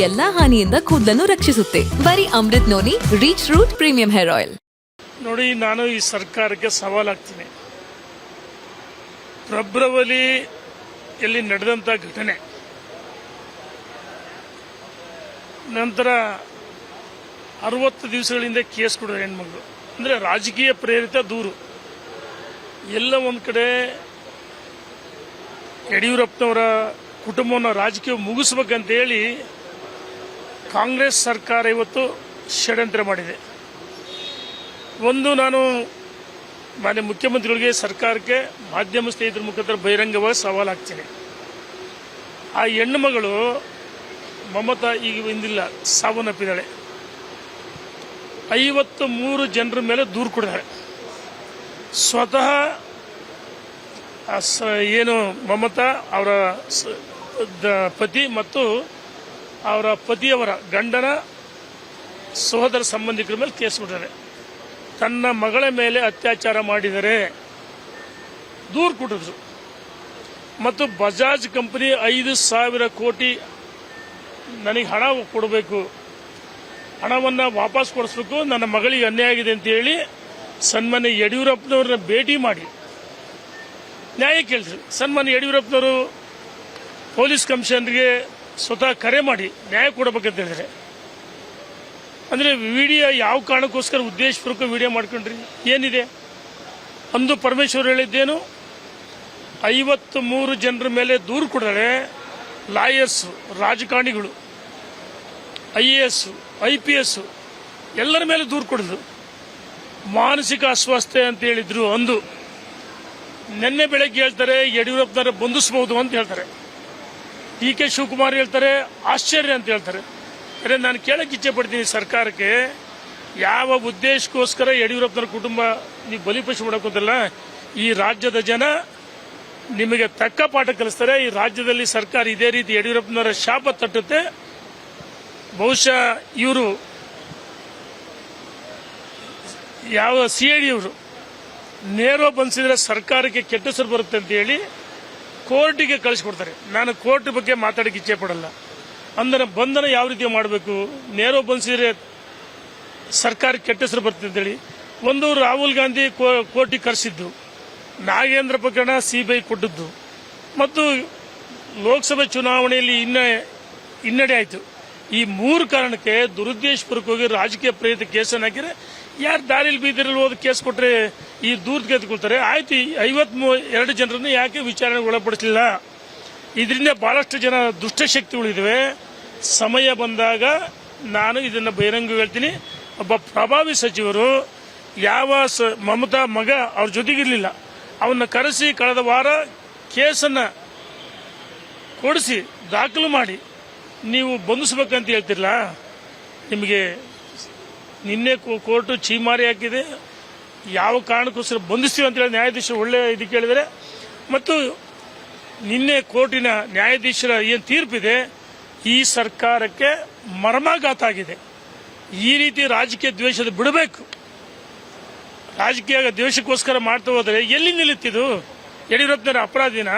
ಎಲ್ಲಾ ಹಾನಿಯಿಂದ ಕೂದಲನ್ನು ರಕ್ಷಿಸುತ್ತೆ. ಬರೀ Amrut noni reach root premium hair oil. ನೋಡಿ, ನಾನು ಈ ಸರ್ಕಾರಕ್ಕೆ ಸವಾಲಾಗ್ತೀನಿ. ಫೆಬ್ರವರಿಯಲ್ಲಿ ನಡೆದಂಥ ಘಟನೆ ನಂತರ 60 ದಿವಸಗಳಿಂದ ಕೇಸ್ ಕೊಡೋರು ಹೆಣ್ಮಗಳು ಅಂದರೆ ರಾಜಕೀಯ ಪ್ರೇರಿತ ದೂರು. ಎಲ್ಲ ಒಂದು ಕಡೆ ಯಡಿಯೂರಪ್ಪನವರ ಕುಟುಂಬವನ್ನು ರಾಜಕೀಯ ಮುಗಿಸ್ಬೇಕಂತೇಳಿ ಕಾಂಗ್ರೆಸ್ ಸರ್ಕಾರ ಇವತ್ತು ಷಡ್ಯಂತ್ರ ಮಾಡಿದೆ. ಒಂದು, ನಾನು ಮಾನ್ಯ ಮುಖ್ಯಮಂತ್ರಿಗಳಿಗೆ, ಸರ್ಕಾರಕ್ಕೆ, ಮಾಧ್ಯಮ ಸ್ನೇಹಿತರ ಮುಖಾಂತರ ಬಹಿರಂಗವಾಗಿ ಸವಾಲಾಗ್ತೀನಿ. ಆ ಹೆಣ್ಣು ಮಗಳು ಮಮತಾ ಈಗ ಇಂದಿಲ್ಲ, ಸಾವನ್ನಪ್ಪಿದ್ದಾಳೆ. 53 ಜನರ ಮೇಲೆ ದೂರು ಕೊಡಿದ್ದಾರೆ. ಸ್ವತಃ ಏನು ಮಮತಾ ಅವರ ಪತಿ ಮತ್ತು ಅವರ ಪತಿಯವರ ಗಂಡನ ಸಹೋದರ ಸಂಬಂಧಿಕರ ಮೇಲೆ ಕೇಸ್ ಕೊಟ್ಟಿದ್ದಾರೆ. ತನ್ನ ಮಗಳ ಮೇಲೆ ಅತ್ಯಾಚಾರ ಮಾಡಿದರೆ ದೂರು ಕೊಟ್ಟಿದ್ರು. ಮತ್ತು ಬಜಾಜ್ ಕಂಪನಿ 5,000 ಕೋಟಿ ನನಗೆ ಹಣ ಕೊಡಬೇಕು, ಹಣವನ್ನು ವಾಪಸ್ ಕೊಡಿಸ್ಬೇಕು, ನನ್ನ ಮಗಳಿಗೆ ಅನ್ಯಾಯ ಆಗಿದೆ ಅಂತ ಹೇಳಿ ಸನ್ಮಾನ್ಯ ಯಡಿಯೂರಪ್ಪನವ್ರನ್ನ ಭೇಟಿ ಮಾಡಿ ನ್ಯಾಯ ಕೇಳಿದ್ರು. ಸನ್ಮಾನ್ಯ ಯಡಿಯೂರಪ್ಪನವರು ಪೊಲೀಸ್ ಕಮಿಷನರ್ಗೆ ಸ್ವತಃ ಕರೆ ಮಾಡಿ ನ್ಯಾಯ ಕೊಡಬೇಕಂತ ಹೇಳಿದ್ರೆ, ಅಂದರೆ ವಿಡಿಯೋ ಯಾವ ಕಾರಣಕ್ಕೋಸ್ಕರ ಉದ್ದೇಶಪೂರ್ವಕ ವಿಡಿಯೋ ಮಾಡ್ಕೊಂಡ್ರಿ, ಏನಿದೆ? ಅಂದು ಪರಮೇಶ್ವರ್ ಹೇಳಿದ್ದೇನು, 53 ಜನರ ಮೇಲೆ ದೂರು ಕೊಡರೆ ಲಾಯರ್ಸ್, ರಾಜಕಾರಣಿಗಳು, IAS, IPS ಎಲ್ಲರ ಮೇಲೆ ದೂರು ಕೊಡಿದ್ರು. ಮಾನಸಿಕ ಅಸ್ವಸ್ಥತೆ ಅಂತ ಹೇಳಿದ್ರು. ಅಂದು ನಿನ್ನೆ ಬೆಳಗ್ಗೆ ಹೇಳ್ತಾರೆ ಯಡಿಯೂರಪ್ಪನವರ ಬಂಧಿಸಬಹುದು ಅಂತ ಹೇಳ್ತಾರೆ. DK ಶಿವಕುಮಾರ್ ಹೇಳ್ತಾರೆ ಆಶ್ಚರ್ಯ ಅಂತ ಹೇಳ್ತಾರೆ. ನಾನು ಕೇಳಕ್ಕೆ ಇಚ್ಛೆ ಪಡ್ತೀನಿ ಸರ್ಕಾರಕ್ಕೆ, ಯಾವ ಉದ್ದೇಶಕ್ಕೋಸ್ಕರ ಯಡಿಯೂರಪ್ಪನವರ ಕುಟುಂಬ ನೀವು ಬಲಿಪಶು ಮಾಡೋಕ್ಕೋದಲ್ಲ, ಈ ರಾಜ್ಯದ ಜನ ನಿಮಗೆ ತಕ್ಕ ಪಾಠ ಕಲಿಸ್ತಾರೆ. ಈ ರಾಜ್ಯದಲ್ಲಿ ಸರ್ಕಾರ ಇದೇ ರೀತಿ ಯಡಿಯೂರಪ್ಪನವರ ಶಾಪ ತಟ್ಟುತ್ತೆ. ಬಹುಶಃ ಇವರು ಯಾವ CID ಅವರು ನೇರ ಬಂಧಿಸಿದ್ರೆ ಸರ್ಕಾರಕ್ಕೆ ಕೆಟ್ಟ ಹೆಸರು ಬರುತ್ತೆ ಅಂತ ಹೇಳಿ ಕೋರ್ಟಿಗೆ ಕಳಿಸ್ಕೊಡ್ತಾರೆ. ನಾನು ಕೋರ್ಟ್ ಬಗ್ಗೆ ಮಾತಾಡಕ್ಕೆ ಇಚ್ಛೆ ಪಡಲ್ಲ. ಅಂದರೆ ಬಂಧನ ಯಾವ ರೀತಿ ಮಾಡಬೇಕು, ನೇರ ಬಂಧಿಸಿದ್ರೆ ಸರ್ಕಾರಕ್ಕೆ ಕೆಟ್ಟ ಹೆಸರು ಬರುತ್ತೆ ಅಂತೇಳಿ. ಒಂದು, ರಾಹುಲ್ ಗಾಂಧಿ ಕೋರ್ಟಿಗೆ ಕರೆಸಿದ್ದು, ನಾಗೇಂದ್ರ ಪ್ರಕರಣ CBI ಕೊಟ್ಟದ್ದು, ಮತ್ತು ಲೋಕಸಭೆ ಚುನಾವಣೆಯಲ್ಲಿ ಹಿನ್ನಡೆ ಆಯಿತು. ಈ 3 ಕಾರಣಕ್ಕೆ ದುರುದ್ದೇಶಪೂರ್ವಕವಾಗಿ ರಾಜಕೀಯ ಪ್ರೇರಿತ ಕೇಸನ್ನು ಹಾಕಿದ್ರೆ ಯಾರು ದಾರಿಯಲ್ಲಿ ಬೀದಿರಲ್ಲಿ ಹೋದ ಕೇಸ್ ಕೊಟ್ಟರೆ ಈ ದೂರ ಗೆದ್ದುಕೊಳ್ತಾರೆ. ಆಯ್ತು, 52 ಜನರನ್ನು ಯಾಕೆ ವಿಚಾರಣೆಗೆ ಒಳಪಡಿಸಲಿಲ್ಲ? ಇದರಿಂದ ಬಹಳಷ್ಟು ಜನ ದುಷ್ಟಶಕ್ತಿಗಳಿವೆ. ಸಮಯ ಬಂದಾಗ ನಾನು ಇದನ್ನು ಬಹಿರಂಗ ಹೇಳ್ತೀನಿ. ಒಬ್ಬ ಪ್ರಭಾವಿ ಸಚಿವರು ಯಾವ ಮಮತಾ ಮಗ ಅವ್ರ ಜೊತೆಗಿರಲಿಲ್ಲ, ಅವನ್ನ ಕರೆಸಿ ಕಳೆದ ವಾರ ಕೇಸನ್ನು ಕೊಡಿಸಿ ದಾಖಲು ಮಾಡಿ ನೀವು ಬಂಧಿಸಬೇಕಂತ ಹೇಳ್ತಿರಲ್ಲ. ನಿಮಗೆ ನಿನ್ನೆ ಕೋರ್ಟು ಚೀಮಾರಿ ಹಾಕಿದೆ. ಯಾವ ಕಾರಣಕ್ಕೋಸ್ಕರ ಬಂಧಿಸ್ತೀವಿ ಅಂತ ಹೇಳಿ ನ್ಯಾಯಾಧೀಶರು ಒಳ್ಳೆ ಇದಕ್ಕೆ ಹೇಳಿದರೆ, ಮತ್ತು ನಿನ್ನೆ ಕೋರ್ಟಿನ ನ್ಯಾಯಾಧೀಶರ ಏನು ತೀರ್ಪಿದೆ, ಈ ಸರ್ಕಾರಕ್ಕೆ ಮರ್ಮಾಘಾತ ಆಗಿದೆ. ಈ ರೀತಿ ರಾಜಕೀಯ ದ್ವೇಷದ ಬಿಡಬೇಕು. ರಾಜಕೀಯ ದ್ವೇಷಕ್ಕೋಸ್ಕರ ಮಾಡ್ತಾ ಹೋದರೆ ಎಲ್ಲಿ ನಿಲ್ಲುತ್ತಿದ್ದು? ಯಡಿಯೂರಪ್ಪನವರ ಅಪರಾಧಿನ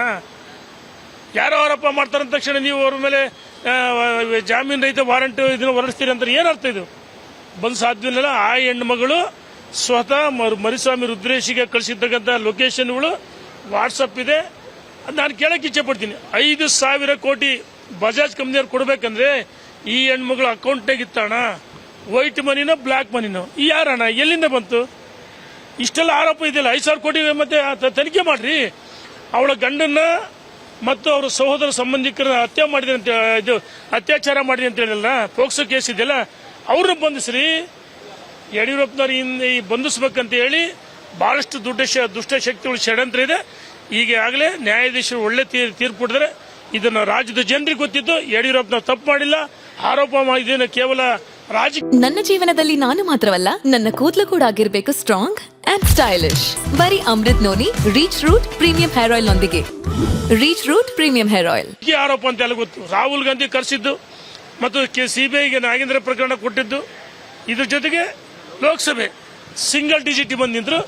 ಯಾರೋ ಆರೋಪ ಮಾಡ್ತಾರಂದ ತಕ್ಷಣ ನೀವು ಅವ್ರ ಮೇಲೆ ಜಾಮೀನು ರಹಿತ ವಾರಂಟ್ ಇದನ್ನು ಹೊರಡಿಸ್ತೀರಿ ಅಂತ ಏನರ್ಥ? ಇದು ಬಂದು ಸಾಧ್ಯವಿಲ್ಲ. ಆ ಹೆಣ್ಣು ಮಗಳು ಸ್ವತಃ ಮರಿಸ್ವಾಮಿ ರುದ್ರೇಶಿಗೆ ಕಳಿಸಿರ್ತಕ್ಕಂಥ ಲೊಕೇಶನ್ಗಳು ವಾಟ್ಸಪ್ ಇದೆ. ನಾನು ಕೇಳಕ್ಕೆ ಇಚ್ಛೆ ಪಡ್ತೀನಿ, 5,000 ಕೋಟಿ ಬಜಾಜ್ ಕಂಪ್ನಿಯವ್ರು ಕೊಡಬೇಕಂದ್ರೆ ಈ ಹೆಣ್ಮಗಳು ಅಕೌಂಟ್ನಾಗ ಇತ್ತಣ, ವೈಟ್ ಮನಿನೋ ಬ್ಲಾಕ್ ಮನಿನೋ, ಈ ಯಾರಣ ಎಲ್ಲಿಂದ ಬಂತು? ಇಷ್ಟೆಲ್ಲ ಆರೋಪ ಇದೆಯಲ್ಲ, 5,000 ಕೋಟಿ ಮತ್ತೆ ತನಿಖೆ ಮಾಡ್ರಿ. ಅವಳ ಗಂಡನ್ನ ಮತ್ತು ಅವರ ಸಹೋದರ ಸಂಬಂಧಿಕರ ಅತ್ಯಾಚಾರ ಮಾಡಿದೆ ಅಂತ ಹೇಳಿಲ್ಲ, ಪೋಕ್ಸೋ ಕೇಸ್ ಇದೆಯಲ್ಲ, ಅವ್ರನ್ನ ಬಂಧಿಸ್ರಿ. ಯಡಿಯೂರಪ್ಪನವ್ರ ಬಂಧಿಸ್ಬೇಕಂತ ಹೇಳಿ ಬಹಳಷ್ಟು ದುಷ್ಟಶಕ್ತಿಗಳು ಷಡ್ಯಂತ್ರ ಇದೆ. ಈಗಾಗಲೇ ನ್ಯಾಯಾಧೀಶರು ಒಳ್ಳೆ ತೀರ್ಪು ಕೊಟ್ಟಿದ್ದಾರೆ. ಇದನ್ನು ರಾಜ್ಯದ ಜನರಿಗೆ ಗೊತ್ತಿತ್ತು. ಯಡಿಯೂರಪ್ಪನವ್ರು ತಪ್ಪು ಮಾಡಿಲ್ಲ, ಆರೋಪ ಮಾಡಿದ್ದೇನೆ ಕೇವಲ ನನ್ನ ಜೀವನದಲ್ಲಿ ನಾನು ಮಾತ್ರವಲ್ಲ, ನನ್ನ ಕೂದಲು ಕೂಡ ಆಗಿರ್ಬೇಕು ಸ್ಟ್ರಾಂಗ್ ಅಂಡ್ ಸ್ಟೈಲಿಶ್. ಬರೀ Amrut noni reach root premium hair oil ನೊಂದಿಗೆ. Reach root premium hair oil ಆರೋಪ ಅಂತ ಎಲ್ಲ ಗೊತ್ತು. ರಾಹುಲ್ ಗಾಂಧಿ ಕರೆಸಿದ್ದು ಮತ್ತು CBIಗೆ ನಾಗೇಂದ್ರ ಪ್ರಕರಣ ಕೊಟ್ಟಿದ್ದು, ಇದ್ರ ಜೊತೆಗೆ ಲೋಕಸಭೆ ಸಿಂಗಲ್ ಡಿಜಿಟ್ ಬಂದು ನಿಂತರು.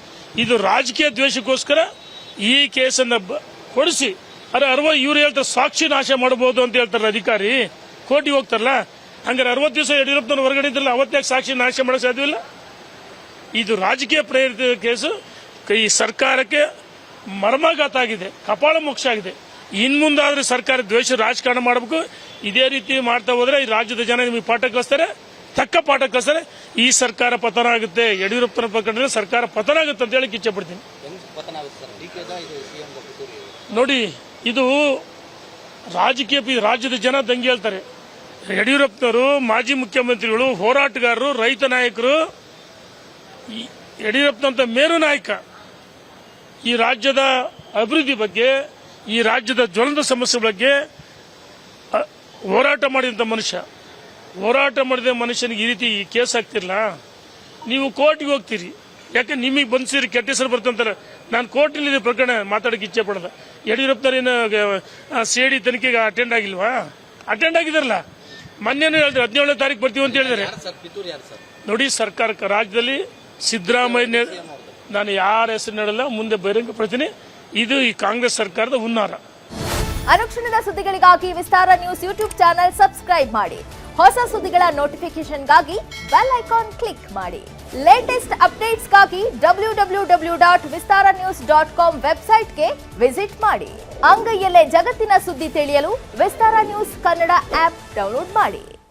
ಇದು ರಾಜಕೀಯ ದ್ವೇಷಕ್ಕೋಸ್ಕರ ಈ ಕೇಸನ್ನು ಕೊಡಿಸಿ, ಇವ್ರು ಹೇಳ್ತಾರೆ ಸಾಕ್ಷಿ ನಾಶ ಮಾಡಬಹುದು ಅಂತ ಹೇಳ್ತಾರೆ. ಅಧಿಕಾರಿ ಕೋರ್ಟಿಗೆ ಹೋಗ್ತಾರಲ್ಲ, ಹಂಗಾರೆ 60 ದಿವಸ ಯಡಿಯೂರಪ್ಪನವ್ರು ಹೊರಗಡೆ ಇದ್ರಲ್ಲ, ಅವತ್ತಾಗ ಸಾಕ್ಷಿ ನಾಶ ಮಾಡೋ ಸಾಧ್ಯವಿಲ್ಲ. ಇದು ರಾಜಕೀಯ ಪ್ರೇರಿತ ಕೇಸು. ಈ ಸರ್ಕಾರಕ್ಕೆ ಮರ್ಮಾಘಾತ ಆಗಿದೆ, ಕಪಾಳ ಮೋಕ್ಷ ಆಗಿದೆ. ಇನ್ಮುಂದಾದ್ರೆ ಸರ್ಕಾರ ದ್ವೇಷ ರಾಜಕಾರಣ ಮಾಡಬೇಕು. ಇದೇ ರೀತಿ ಮಾಡ್ತಾ ಹೋದ್ರೆ ಈ ರಾಜ್ಯದ ಜನ ನಿಮಗೆ ಪಾಠ ಕಲಿಸ್ತಾರೆ, ತಕ್ಕ ಪಾಠ ಕಲಿಸ್ತಾರೆ. ಈ ಸರ್ಕಾರ ಪತನ ಆಗುತ್ತೆ, ಯಡಿಯೂರಪ್ಪನ ಪ್ರಕರಣದಲ್ಲಿ ಸರ್ಕಾರ ಪತನ ಆಗುತ್ತೆ ಅಂತ ಹೇಳಿ ಇಚ್ಛೆ ಪಡ್ತೀನಿ. ನೋಡಿ, ಇದು ರಾಜಕೀಯ ರಾಜ್ಯದ ಜನ ದಂಗೆ ಹೇಳ್ತಾರೆ. ಯಡಿಯೂರಪ್ಪನವರು, ಮಾಜಿ ಮುಖ್ಯಮಂತ್ರಿಗಳು, ಹೋರಾಟಗಾರರು, ರೈತ ನಾಯಕರು, ಯಡಿಯೂರಪ್ಪನಂತ ಮೇರು ನಾಯಕ ಈ ರಾಜ್ಯದ ಅಭಿವೃದ್ಧಿ ಬಗ್ಗೆ, ಈ ರಾಜ್ಯದ ಜ್ವಲಂತ ಸಮಸ್ಯೆ ಬಗ್ಗೆ ಹೋರಾಟ ಮಾಡಿದಂಥ ಮನುಷ್ಯ. ಹೋರಾಟ ಮಾಡಿದ ಮನುಷ್ಯನಿಗೆ ಈ ರೀತಿ ಕೇಸ್ ಆಗ್ತಿರಲ್ಲ, ನೀವು ಕೋರ್ಟ್ಗೆ ಹೋಗ್ತೀರಿ. ಯಾಕೆ ನಿಮಗೆ ಬಂದಿರಿ ಕೆಟ್ಟ ಹೆಸರು ಬರ್ತಂತಾರೆ. ನಾನು ಕೋರ್ಟಿನಲ್ಲಿ ಪ್ರಕರಣ ಮಾತಾಡಕ್ಕೆ ಇಚ್ಛೆ ಪಡೋದ. ಯಡಿಯೂರಪ್ಪನವ್ರೇನು ಸಿಐಡಿ ತನಿಖೆಗೆ ಅಟೆಂಡ್ ಆಗಿಲ್ವಾ? ಅಟೆಂಡ್ ಆಗಿದಾರಲ್ಲ. ಮೊನ್ನೆನೂ ಹೇಳಿದ್ರೆ 17ನೇ ತಾರೀಕು ಬರ್ತೀವಿ ಅಂತ ಹೇಳಿದ್ದಾರೆ. ನೋಡಿ, ಸರ್ಕಾರ ರಾಜ್ಯದಲ್ಲಿ ಸಿದ್ದರಾಮಯ್ಯ, ನಾನು ಯಾರ ಹೆಸರು ಹೇಳಲ್ಲ, ಮುಂದೆ ಬಹಿರಂಗ ಪಡ್ತೀನಿ. ಇದು ಈ ಕಾಂಗ್ರೆಸ್ ಸರ್ಕಾರದ ಹುನ್ನಾರ. ಅನುಕ್ಷಣದ ಸುದ್ದಿಗಳಿಗಾಗಿ ವಿಸ್ತಾರ ನ್ಯೂಸ್ ಯೂಟ್ಯೂಬ್ ಚಾನೆಲ್ ಸಬ್ಸ್ಕ್ರೈಬ್ ಮಾಡಿ. ಹೊಸ ಸುದ್ದಿಗಳ ನೋಟಿಫಿಕೇಶನ್ಗಾಗಿ ಬೆಲ್ ಐಕಾನ್ ಕ್ಲಿಕ್ ಮಾಡಿ. ಲೇಟೆಸ್ಟ್ ಅಪ್ಡೇಟ್ಸ್ಗಾಗಿ www.vistaranews.com ವೆಬ್ಸೈಟ್ಗೆ ವಿಸಿಟ್ ಮಾಡಿ. ಅಂಗೈಯಲ್ಲೇ ಜಗತ್ತಿನ ಸುದ್ದಿ ತಿಳಿಯಲು ವಿಸ್ತಾರ ನ್ಯೂಸ್ ಕನ್ನಡ ಆಪ್ ಡೌನ್ಲೋಡ್ ಮಾಡಿ.